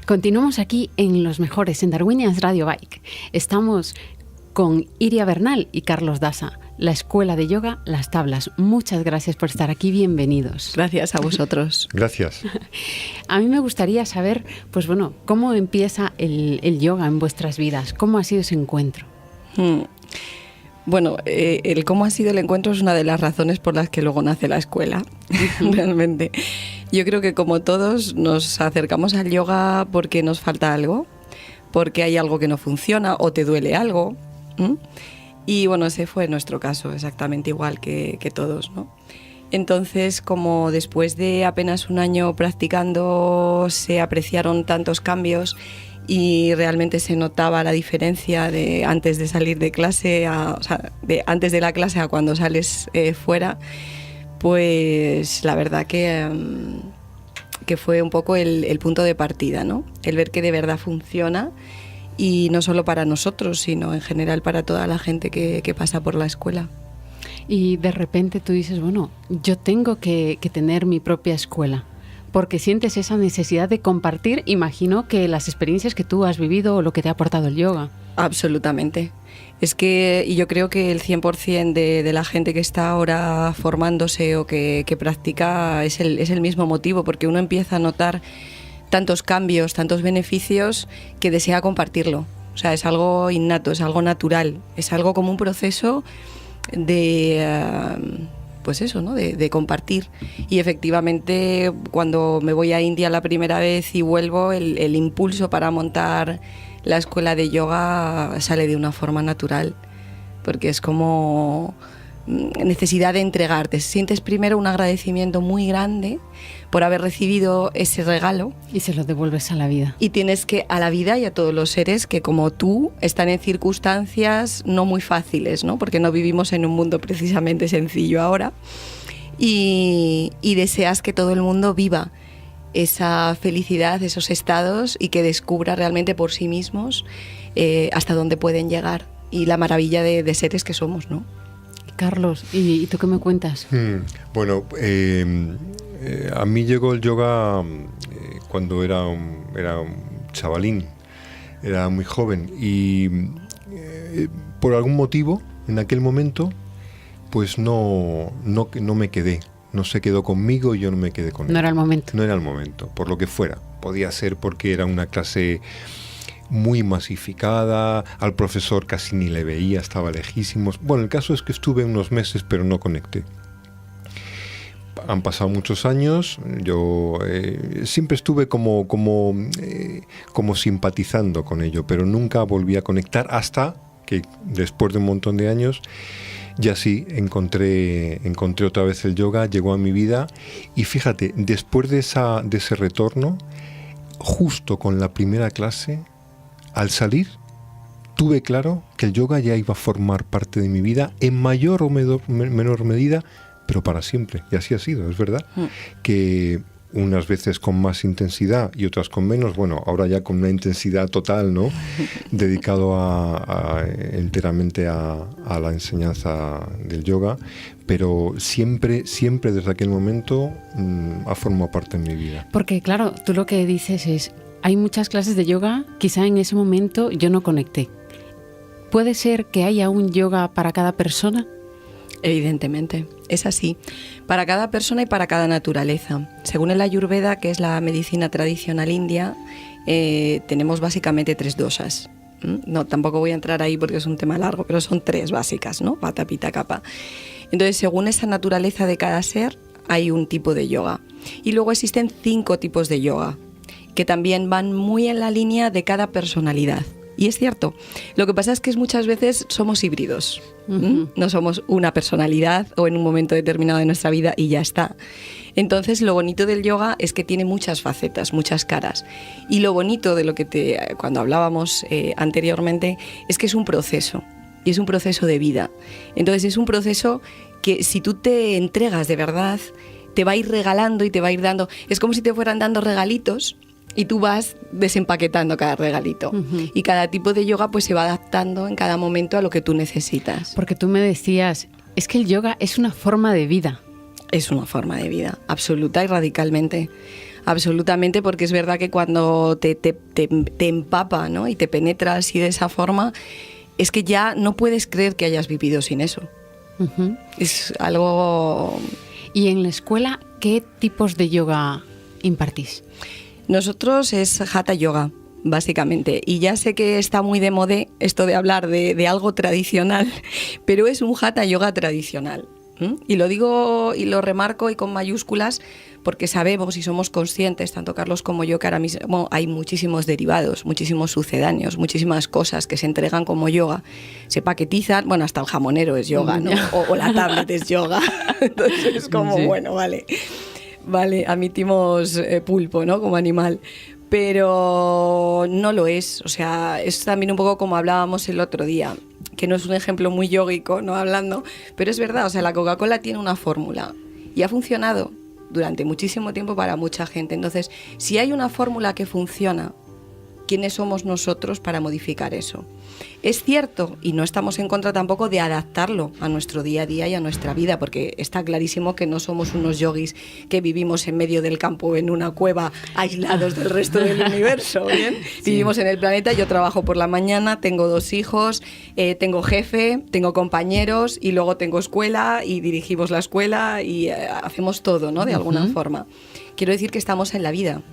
Continuamos aquí en Los Mejores, en Darwinians Radio Bike. Estamos con Iria Bernal y Carlos Dasa, la Escuela de Yoga Las Tablas. Muchas gracias por estar aquí, bienvenidos. Gracias a vosotros. Gracias. A mí me gustaría saber, pues bueno, cómo empieza el yoga en vuestras vidas, cómo ha sido ese encuentro. Bueno, el cómo ha sido el encuentro es una de las razones por las que luego nace la escuela, realmente. Yo creo que como todos nos acercamos al yoga porque nos falta algo, porque hay algo que no funciona o te duele algo. Y bueno, ese fue nuestro caso, exactamente igual que todos, ¿no? Entonces, como después de apenas un año practicando se apreciaron tantos cambios y realmente se notaba la diferencia de antes de salir de clase, de antes de la clase a cuando sales fuera, pues la verdad que fue un poco el punto de partida, ¿no? El ver que de verdad funciona, y no solo para nosotros, sino en general para toda la gente que pasa por la escuela. Y de repente tú dices, bueno, yo tengo que tener mi propia escuela, porque sientes esa necesidad de compartir, imagino, que las experiencias que tú has vivido o lo que te ha aportado el yoga. Absolutamente. Es que y yo creo que el 100% de la gente que está ahora formándose o que practica es el mismo motivo, porque uno empieza a notar tantos cambios, tantos beneficios que desea compartirlo. O sea, es algo innato, es algo natural, es algo como un proceso pues eso, ¿no? De compartir. Y efectivamente, cuando me voy a India la primera vez y vuelvo, el impulso para montar la escuela de yoga sale de una forma natural, porque es como necesidad de entregarte. Sientes primero un agradecimiento muy grande por haber recibido ese regalo. Y se lo devuelves a la vida. Y tienes que, a la vida y a todos los seres que como tú están en circunstancias no muy fáciles, ¿no? Porque no vivimos en un mundo precisamente sencillo ahora. Y deseas que todo el mundo viva esa felicidad, esos estados, y que descubra realmente por sí mismos hasta dónde pueden llegar y la maravilla de seres que somos, ¿no? Carlos, ¿y tú qué me cuentas? Bueno, a mí llegó el yoga cuando era un chavalín, era muy joven, y por algún motivo, en aquel momento, pues no me quedé. No se quedó conmigo y yo no me quedé con él. No era el momento. No era el momento, por lo que fuera. Podía ser porque era una clase muy masificada, al profesor casi ni le veía, estaba lejísimos. Bueno, el caso es que estuve unos meses, pero no conecté. Han pasado muchos años, yo siempre estuve como simpatizando con ello, pero nunca volví a conectar hasta que después de un montón de años ya sí encontré otra vez el yoga, llegó a mi vida, y fíjate, después de ese retorno, justo con la primera clase, al salir, tuve claro que el yoga ya iba a formar parte de mi vida en mayor o menor medida, pero para siempre. Y así ha sido, es verdad. Que unas veces con más intensidad y otras con menos. Bueno, ahora ya con una intensidad total, ¿no? Dedicado enteramente a la enseñanza del yoga. Pero siempre desde aquel momento ha formado parte de mi vida. Porque claro, tú lo que dices es, hay muchas clases de yoga, quizá en ese momento yo no conecté. ¿Puede ser que haya un yoga para cada persona? Evidentemente, es así. Para cada persona y para cada naturaleza. Según el Ayurveda, que es la medicina tradicional india, tenemos básicamente 3 dosas. No, tampoco voy a entrar ahí porque es un tema largo, pero son 3 básicas, ¿no? Vata, Pitta, Kapha. Entonces, según esa naturaleza de cada ser, hay un tipo de yoga. Y luego existen 5 tipos de yoga, que también van muy en la línea de cada personalidad. Y es cierto, lo que pasa es que muchas veces somos híbridos. No somos una personalidad o en un momento determinado de nuestra vida y ya está. Entonces, lo bonito del yoga es que tiene muchas facetas, muchas caras. Y lo bonito de lo que cuando hablábamos anteriormente es que es un proceso. Y es un proceso de vida. Entonces, es un proceso que si tú te entregas de verdad, te va a ir regalando y te va a ir dando. Es como si te fueran dando regalitos y tú vas desempaquetando cada regalito. Y cada tipo de yoga pues se va adaptando en cada momento a lo que tú necesitas. Porque tú me decías, es que el yoga es una forma de vida. Es una forma de vida, absoluta y radicalmente. Absolutamente, porque es verdad que cuando te empapa, ¿no? Y te penetra así de esa forma, es que ya no puedes creer que hayas vivido sin eso. Es algo... ¿Y en la escuela qué tipos de yoga impartís? Nosotros es Hatha Yoga, básicamente. Y ya sé que está muy de moda esto de hablar de algo tradicional, pero es un Hatha Yoga tradicional. Y lo digo y lo remarco y con mayúsculas porque sabemos y somos conscientes, tanto Carlos como yo, que ahora mismo hay muchísimos derivados, muchísimos sucedáneos, muchísimas cosas que se entregan como yoga, se paquetizan, bueno, hasta el jamonero es yoga, ¿no? O la tablet es yoga. Entonces es como, bueno, vale, admitimos pulpo, ¿no? Como animal. Pero no lo es, o sea, es también un poco como hablábamos el otro día, que no es un ejemplo muy yógico, no hablando, pero es verdad, o sea, la Coca-Cola tiene una fórmula y ha funcionado durante muchísimo tiempo para mucha gente. Entonces, si hay una fórmula que funciona, ¿quiénes somos nosotros para modificar eso? Es cierto, y no estamos en contra tampoco de adaptarlo a nuestro día a día y a nuestra vida, porque está clarísimo que no somos unos yogis que vivimos en medio del campo en una cueva aislados del resto del universo, ¿bien? Sí. Vivimos en el planeta, yo trabajo por la mañana, tengo 2 hijos, tengo jefe, tengo compañeros y luego tengo escuela y dirigimos la escuela y hacemos todo, ¿no? De alguna forma. Quiero decir que estamos en la vida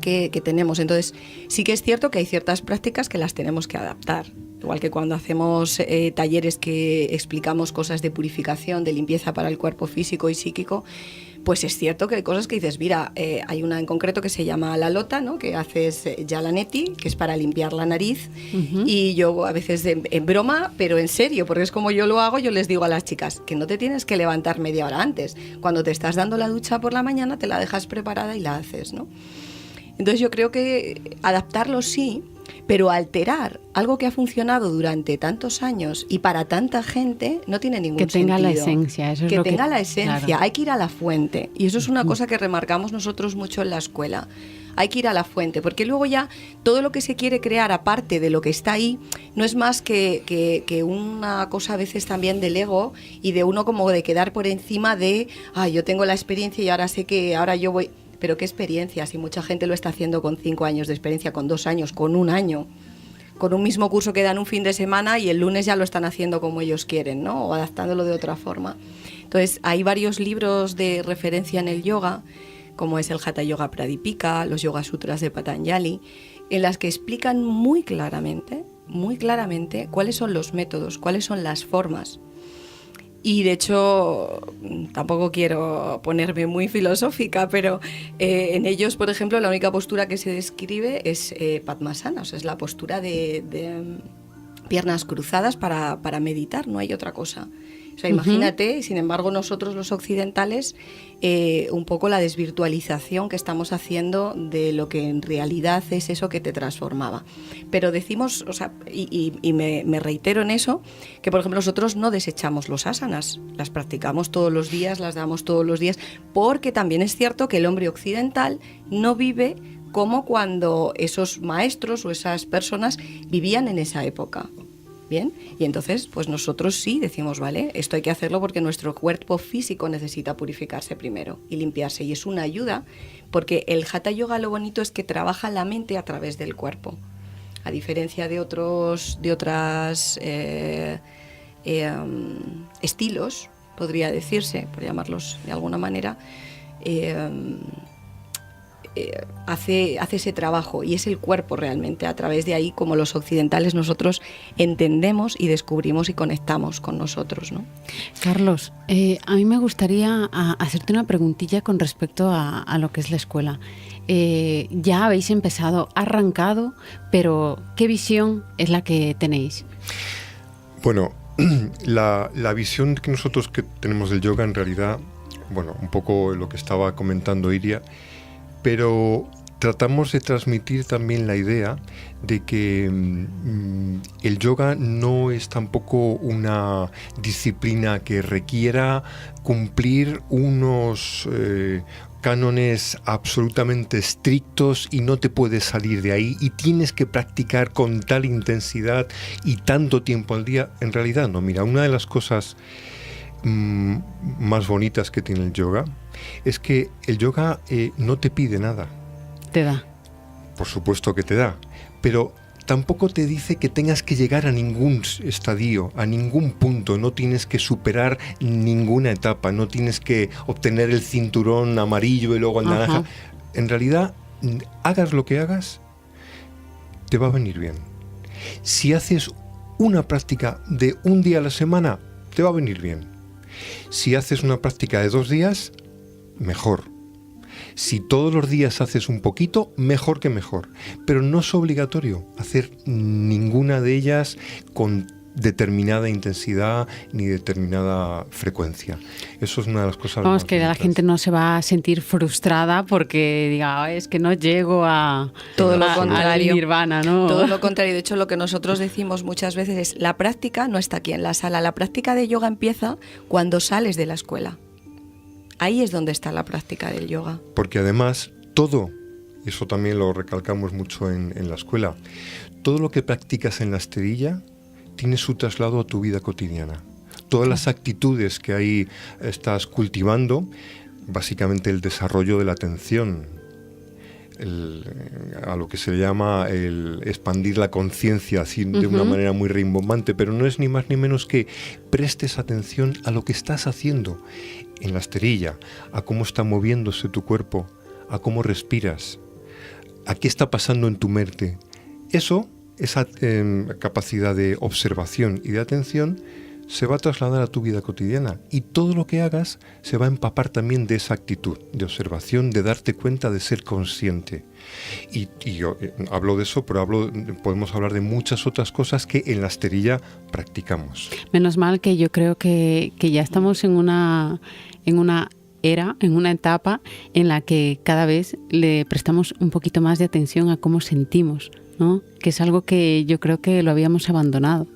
que tenemos. Entonces, sí que es cierto que hay ciertas prácticas que las tenemos que adaptar. Igual que cuando hacemos talleres que explicamos cosas de purificación, de limpieza para el cuerpo físico y psíquico, pues es cierto que hay cosas que dices, mira, hay una en concreto que se llama la lota, ¿no? Que haces Jalaneti, que es para limpiar la nariz, y yo a veces en broma, pero en serio, porque es como yo lo hago, yo les digo a las chicas que no te tienes que levantar media hora antes. Cuando te estás dando la ducha por la mañana, te la dejas preparada y la haces, ¿no? Entonces yo creo que adaptarlo sí, pero alterar algo que ha funcionado durante tantos años y para tanta gente no tiene ningún sentido. Que tenga la esencia, eso es lo que... tenga la esencia, claro. Hay que ir a la fuente. Y eso es una cosa que remarcamos nosotros mucho en la escuela. Hay que ir a la fuente, porque luego ya todo lo que se quiere crear aparte de lo que está ahí no es más que una cosa a veces también del ego y de uno como de quedar por encima de, yo tengo la experiencia y ahora sé que ahora yo voy... Pero qué experiencia, si mucha gente lo está haciendo con 5 años de experiencia, con 2 años, con 1 año, con un mismo curso que dan un fin de semana y el lunes ya lo están haciendo como ellos quieren, ¿no? O adaptándolo de otra forma. Entonces, hay varios libros de referencia en el yoga, como es el Hatha Yoga Pradipika, los Yoga Sutras de Patanjali, en las que explican muy claramente cuáles son los métodos, cuáles son las formas. Y de hecho, tampoco quiero ponerme muy filosófica, pero en ellos, por ejemplo, la única postura que se describe es Padmasana, o sea, es la postura de piernas cruzadas para meditar, no hay otra cosa. O sea, imagínate, sin embargo, nosotros los occidentales, un poco la desvirtualización que estamos haciendo de lo que en realidad es eso que te transformaba. Pero decimos, o sea, y me reitero en eso, que por ejemplo nosotros no desechamos los asanas, las practicamos todos los días, las damos todos los días, porque también es cierto que el hombre occidental no vive como cuando esos maestros o esas personas vivían en esa época. Bien, y entonces pues nosotros sí decimos, vale, esto hay que hacerlo porque nuestro cuerpo físico necesita purificarse primero y limpiarse, y es una ayuda porque el Hatha Yoga lo bonito es que trabaja la mente a través del cuerpo, a diferencia de otros estilos, podría decirse, por llamarlos de alguna manera. Hace ese trabajo y es el cuerpo realmente, a través de ahí como los occidentales nosotros entendemos y descubrimos y conectamos con nosotros, ¿no? Carlos, a mí me gustaría hacerte una preguntilla con respecto a lo que es la escuela. Ya habéis empezado, arrancado, pero ¿qué visión es la que tenéis? Bueno, la visión que nosotros que tenemos del yoga en realidad, bueno, un poco lo que estaba comentando Iria, pero tratamos de transmitir también la idea de que el yoga no es tampoco una disciplina que requiera cumplir unos cánones absolutamente estrictos y no te puedes salir de ahí y tienes que practicar con tal intensidad y tanto tiempo al día. En realidad no, mira, una de las cosas más bonitas que tiene el yoga es que el yoga no te pide nada. Te da. Por supuesto que te da, pero tampoco te dice que tengas que llegar a ningún estadio, a ningún punto, no tienes que superar ninguna etapa, no tienes que obtener el cinturón amarillo y luego el naranja. En realidad, hagas lo que hagas, te va a venir bien. Si haces una práctica de un día a la semana, te va a venir bien. Si haces una práctica de 2 días, mejor. Si todos los días haces un poquito, mejor que mejor. Pero no es obligatorio hacer ninguna de ellas con determinada intensidad ni determinada frecuencia. Eso es una de las cosas Vamos, más que bonitas. la gente no se va a sentir frustrada porque diga, es que no llego a todo lo al contrario. nirvana, ¿no? Todo lo contrario. De hecho, lo que nosotros decimos muchas veces es, la práctica no está aquí en la sala. La práctica de yoga empieza cuando sales de la escuela. Ahí es donde está la práctica del yoga. Porque además, todo, y eso también lo recalcamos mucho en la escuela, todo lo que practicas en la esterilla tiene su traslado a tu vida cotidiana. Todas las actitudes que ahí estás cultivando, básicamente el desarrollo de la atención, a lo que se llama el expandir la conciencia así de una manera muy rimbombante, pero no es ni más ni menos que prestes atención a lo que estás haciendo en la esterilla, a cómo está moviéndose tu cuerpo, a cómo respiras, a qué está pasando en tu mente. Eso, esa capacidad de observación y de atención se va a trasladar a tu vida cotidiana, y todo lo que hagas se va a empapar también de esa actitud de observación, de darte cuenta, de ser consciente. Y yo hablo de eso, pero podemos hablar de muchas otras cosas que en la esterilla practicamos. Menos mal que yo creo que ya estamos en una era, en una etapa en la que cada vez le prestamos un poquito más de atención a cómo sentimos, ¿no? Que es algo que yo creo que lo habíamos abandonado.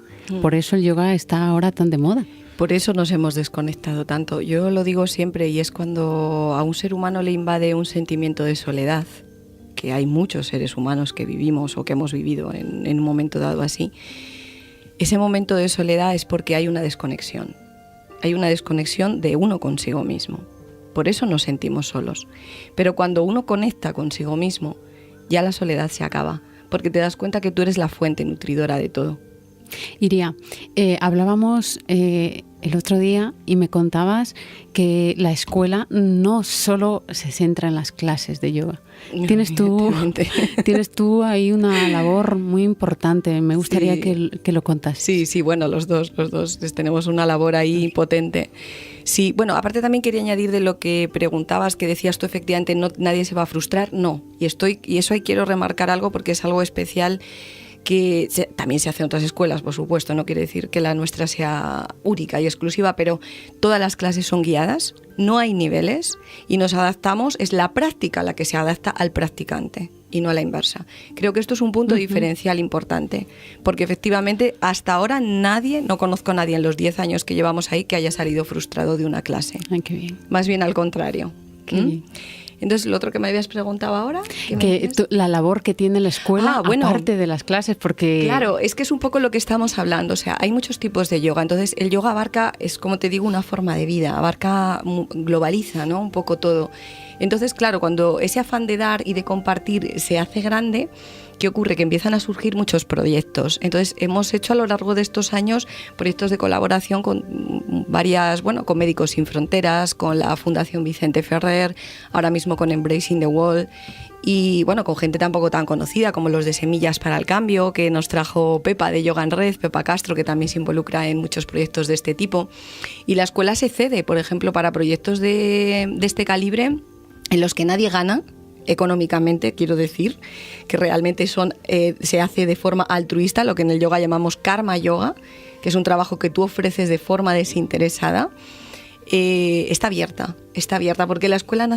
Por eso el yoga está ahora tan de moda. Por eso nos hemos desconectado tanto. Yo lo digo siempre, y es cuando a un ser humano le invade un sentimiento de soledad, que hay muchos seres humanos que vivimos o que hemos vivido en un momento dado así. Ese momento de soledad es porque hay una desconexión. Hay una desconexión de uno consigo mismo. Por eso nos sentimos solos. Pero cuando uno conecta consigo mismo, ya la soledad se acaba, porque te das cuenta que tú eres la fuente nutridora de todo. Iria, hablábamos el otro día y me contabas que la escuela no solo se centra en las clases de yoga. Tienes tú ahí una labor muy importante. Me gustaría que lo contases. Sí, bueno, los dos tenemos una labor ahí potente. Sí, bueno, aparte también quería añadir de lo que preguntabas, que decías tú efectivamente, nadie se va a frustrar. No, y eso ahí quiero remarcar algo porque es algo especial que también se hace en otras escuelas, por supuesto, no quiere decir que la nuestra sea única y exclusiva, pero todas las clases son guiadas, no hay niveles y nos adaptamos, es la práctica la que se adapta al practicante y no a la inversa. Creo que esto es un punto diferencial importante, porque efectivamente hasta ahora no conozco a nadie en los 10 años que llevamos ahí que haya salido frustrado de una clase. Ay, qué bien. Más bien al contrario. Qué bien. Entonces, lo otro que me habías preguntado ahora... La labor que tiene la escuela, aparte de las clases, porque... Claro, es que es un poco lo que estamos hablando. O sea, hay muchos tipos de yoga. Entonces, el yoga abarca, es como te digo, una forma de vida. Globaliza, ¿no? Un poco todo. Entonces, claro, cuando ese afán de dar y de compartir se hace grande, ¿qué ocurre? Que empiezan a surgir muchos proyectos. Entonces, hemos hecho a lo largo de estos años proyectos de colaboración con con Médicos Sin Fronteras, con la Fundación Vicente Ferrer, ahora mismo con Embracing the Wall, y bueno, con gente tampoco tan conocida como los de Semillas para el Cambio, que nos trajo Pepa de Yoga en Red, Pepa Castro, que también se involucra en muchos proyectos de este tipo. Y la escuela se cede, por ejemplo, para proyectos de este calibre, en los que nadie gana económicamente, quiero decir, que realmente se hace de forma altruista, lo que en el yoga llamamos karma yoga, que es un trabajo que tú ofreces de forma desinteresada. Está abierta porque la escuela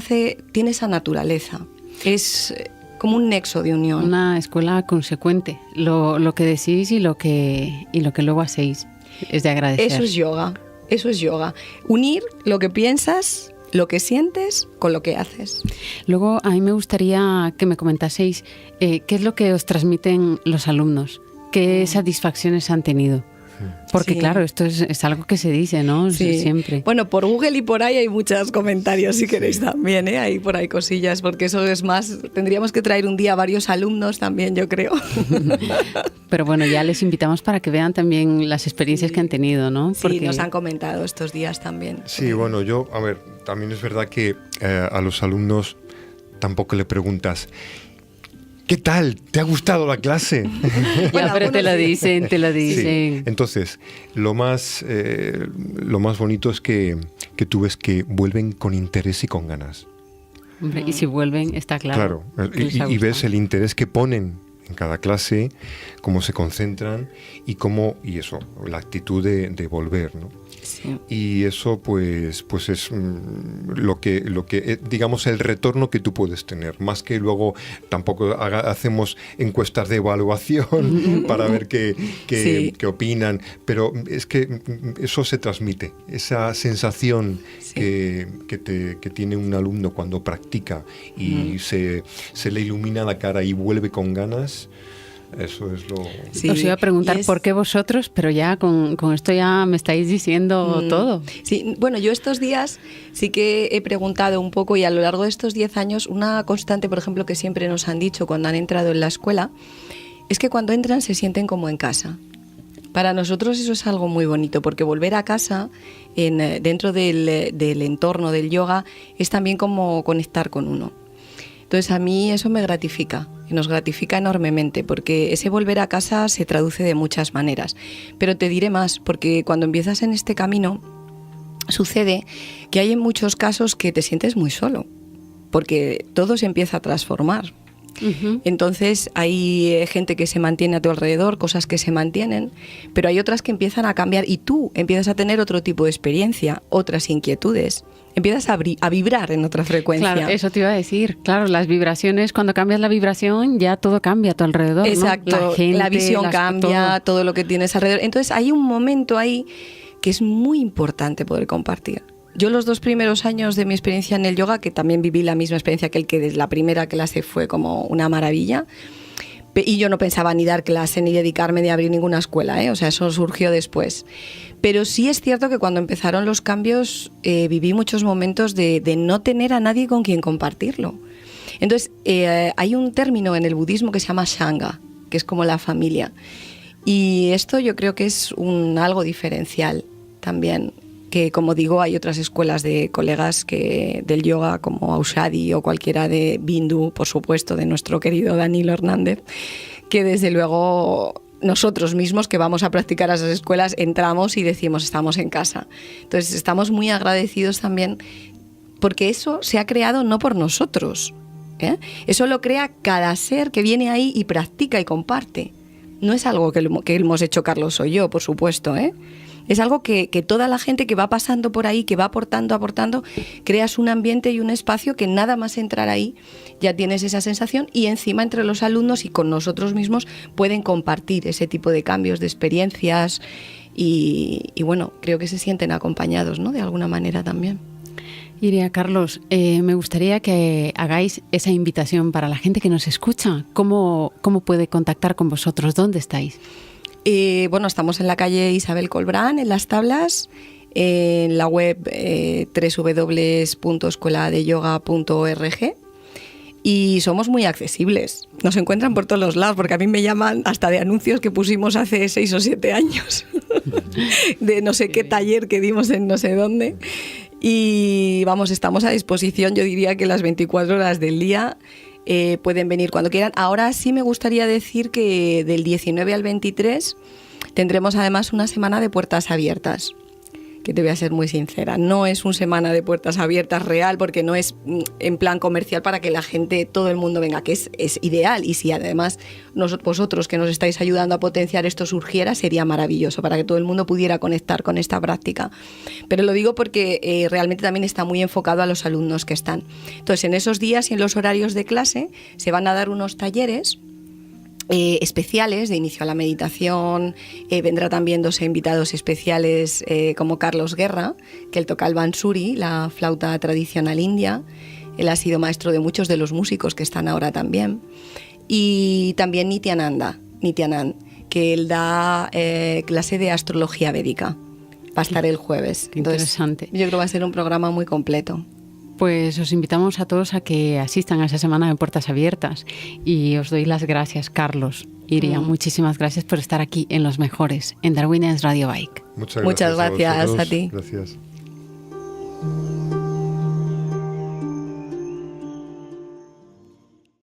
tiene esa naturaleza, es como un nexo de unión. Una escuela consecuente, lo que decís y lo que luego hacéis es de agradecer. Eso es yoga, unir lo que piensas, lo que sientes con lo que haces. Luego, a mí me gustaría que me comentaseis qué es lo que os transmiten los alumnos, qué satisfacciones han tenido. Porque Sí. claro, esto es algo que se dice, ¿no? Sí. Siempre. Bueno, por Google y por ahí hay muchos comentarios, si queréis también, ¿eh? Hay por ahí cosillas, porque eso es más... Tendríamos que traer un día varios alumnos también, yo creo. Pero bueno, ya les invitamos para que vean también las experiencias que han tenido, ¿no? Sí, nos han comentado estos días también. Sí, bueno, a ver, también es verdad que a los alumnos tampoco le preguntas, ¿qué tal? ¿Te ha gustado la clase? Ya, Bueno, pero te lo algunos sí. dicen, te lo Sí. dicen. Entonces, lo más bonito es que tú ves que vuelven con interés y con ganas. Hombre, y si vuelven, está claro. que les ha Y ves gustado. el interés que ponen en cada clase, cómo se concentran y eso, la actitud de volver, ¿no? Sí. Y eso pues es lo que digamos el retorno que tú puedes tener, más que luego tampoco hacemos encuestas de evaluación para ver Sí. qué opinan, pero es que eso se transmite, esa sensación Sí. que tiene un alumno cuando practica y se le ilumina la cara y vuelve con ganas. Eso es lo... Sí. Os iba a preguntar Y es- por qué vosotros, pero ya con esto ya me estáis diciendo todo. Sí, bueno, yo estos días sí que he preguntado un poco y a lo largo de estos 10 años una constante, por ejemplo, que siempre nos han dicho cuando han entrado en la escuela, es que cuando entran se sienten como en casa. Para nosotros eso es algo muy bonito, porque volver a casa dentro del entorno del yoga es también como conectar con uno. Entonces a mí eso me gratifica, y nos gratifica enormemente, porque ese volver a casa se traduce de muchas maneras. Pero te diré más, porque cuando empiezas en este camino sucede que hay en muchos casos que te sientes muy solo, porque todo se empieza a transformar. Ujú. Entonces hay gente que se mantiene a tu alrededor, cosas que se mantienen, pero hay otras que empiezan a cambiar y tú empiezas a tener otro tipo de experiencia, otras inquietudes, empiezas a vibrar en otra frecuencia. Claro, eso te iba a decir. Claro, las vibraciones, cuando cambias la vibración, ya todo cambia a tu alrededor, ¿no? Exacto, la visión cambia, todo. todo lo que tienes alrededor. Entonces hay un momento ahí que es muy importante poder compartir. Yo los 2 primeros años de mi experiencia en el yoga, que también viví la misma experiencia que el que desde la primera clase fue como una maravilla, y yo no pensaba ni dar clase, ni dedicarme, ni abrir ninguna escuela, ¿eh? O sea, eso surgió después. Pero sí es cierto que cuando empezaron los cambios viví muchos momentos de no tener a nadie con quien compartirlo. Entonces, hay un término en el budismo que se llama Sangha, que es como la familia. Y esto yo creo que es algo diferencial también, que como digo, hay otras escuelas de colegas del yoga como Aushadi o cualquiera de Bindu, por supuesto, de nuestro querido Danilo Hernández, que desde luego nosotros mismos que vamos a practicar a esas escuelas entramos y decimos estamos en casa. Entonces estamos muy agradecidos también porque eso se ha creado no por nosotros, ¿eh? Eso lo crea cada ser que viene ahí y practica y comparte. No es algo que hemos hecho Carlos o yo, por supuesto, ¿eh? Es algo que toda la gente que va pasando por ahí, que va aportando, creas un ambiente y un espacio que nada más entrar ahí ya tienes esa sensación y encima entre los alumnos y con nosotros mismos pueden compartir ese tipo de cambios, de experiencias y bueno, creo que se sienten acompañados, ¿no? De alguna manera también. Iria, Carlos, me gustaría que hagáis esa invitación para la gente que nos escucha. ¿Cómo puede contactar con vosotros? ¿Dónde estáis? Bueno, estamos en la calle Isabel Colbrán, en Las Tablas, en la web www.escueladeyoga.org y somos muy accesibles. Nos encuentran por todos los lados, porque a mí me llaman hasta de anuncios que pusimos hace 6 o 7 años, de no sé qué taller que dimos en no sé dónde. Y vamos, estamos a disposición, yo diría que las 24 horas del día. Pueden venir cuando quieran. Ahora sí me gustaría decir que del 19 al 23 tendremos además una semana de puertas abiertas, que te voy a ser muy sincera, no es una semana de puertas abiertas real porque no es en plan comercial para que la gente, todo el mundo venga, que es ideal y si además vosotros que nos estáis ayudando a potenciar esto surgiera sería maravilloso para que todo el mundo pudiera conectar con esta práctica. Pero lo digo porque realmente también está muy enfocado a los alumnos que están. Entonces en esos días y en los horarios de clase se van a dar unos talleres especiales de inicio a la meditación. Vendrá también 2 invitados especiales como Carlos Guerra, que él toca el bansuri, la flauta tradicional india. Él ha sido maestro de muchos de los músicos que están ahora también. Y también Nityanand, que él da clase de astrología védica. Va a estar el jueves. Qué interesante. Yo creo que va a ser un programa muy completo. Pues os invitamos a todos a que asistan a esa semana de Puertas Abiertas y os doy las gracias, Carlos. Iria, muchísimas gracias por estar aquí en Los Mejores, en Darwinians Radio Bike. Muchas gracias a ti. Gracias.